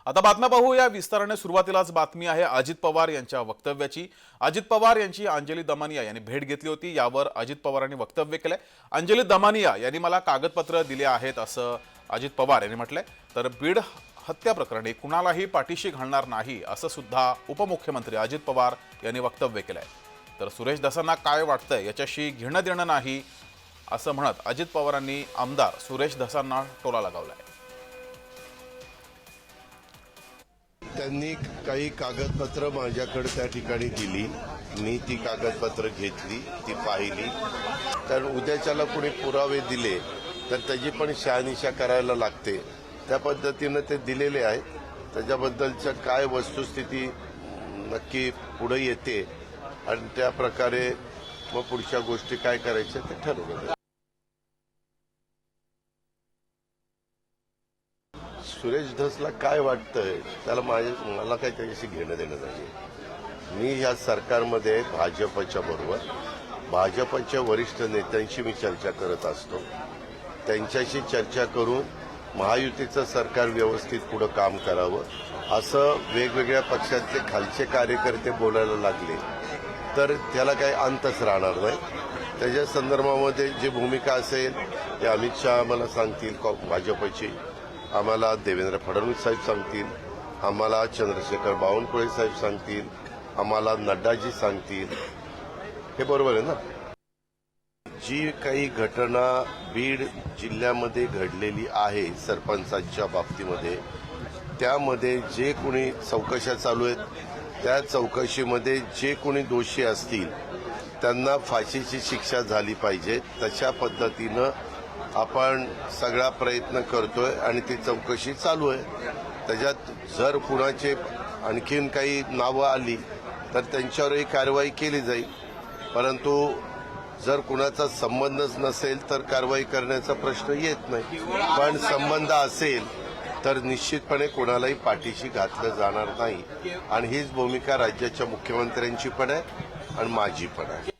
आता बातम्या पाहूया विस्ताराने। सुरुवातीलाच बातमी आहे अजित पवार यांच्या वक्तव्याची। अजित पवार यांची अंजली दमानिया यांनी भेट घेतली होती। यावर अजित पवारांनी वक्तव्य केले। अंजली दमानिया यांनी मला कागदपत्र दिले आहेत असं अजित पवार यांनी म्हटलंय। तर बीड हत्या प्रकरणी कुणालाही पाठीशी घालणार नाही असं सुद्धा उपमुख्यमंत्री अजित पवार यांनी वक्तव्य केलंय। तर सुरेश धसांना काय वाटतंय याच्याशी घेणं देणं नाही असं म्हणत अजित पवारांनी आमदार सुरेश धसांना टोला लगावलाय। त्यांनी काही कागदपत्र माझ्याकडे त्या ठिकाणी दिली। मी ती कागदपत्र घेतली, ती पाहिली। कारण उद्याच्याला कोणी पुरावे दिले तर त्याची पण शहानिशा करायला लागते। त्या पद्धतीने ते दिलेले आहेत। त्याच्याबद्दलच्या काय वस्तुस्थिती नक्की पुढे येते आणि त्या प्रकारे मग पुढच्या गोष्टी काय करायच्या ते ठरवलं जाईल। सुरेश धसला काय वाटतंय त्याला मला काय त्याच्याशी घेणं देणं नाही। मी या सरकारमध्ये भाजपच्या बरोबर भाजपच्या वरिष्ठ नेत्यांशी मी चर्चा करत असतो। त्यांच्याशी चर्चा करून महायुतीचं सरकार व्यवस्थित पुढे काम करावं असं वेगवेगळ्या पक्षातले खालचे कार्यकर्ते बोलायला लागले तर त्याला काही अंतच राहणार नाही। त्याच्या संदर्भामध्ये जी भूमिका असेल ते अमित शहा आम्हाला सांगतील, भाजपची आम्हाला देवेंद्र फडणवीस साहेब सांगतील, आम्हाला चंद्रशेखर बावनकुळे साहेब सांगतील, आम्हाला नड्डाजी सांगतील। हे बरोबर आहे ना। जी काही घटना बीड जिल्ह्यामध्ये घडलेली आहे सरपंचांच्या बाबतीमध्ये, त्यामध्ये जे कोणी चौकशा चालू आहेत त्या चौकशीमध्ये जे कोणी दोषी असतील त्यांना फाशीची शिक्षा झाली पाहिजे। तशा पद्धतीनं आपण सगळा प्रयत्न करतोय आणि ती चौकशी चालू आहे। त्याच्यात जर कुणाचे आणखीन काही नावं आली तर त्यांच्यावरही कारवाई केली जाईल। परंतु जर कुणाचा संबंधच नसेल तर कारवाई करण्याचा प्रश्न येत नाही। पण संबंध असेल तर निश्चितपणे कोणालाही पाठीशी घातलं जाणार नाही आणि हीच भूमिका राज्याच्या मुख्यमंत्र्यांची पण आहे आणि माझी पण आहे।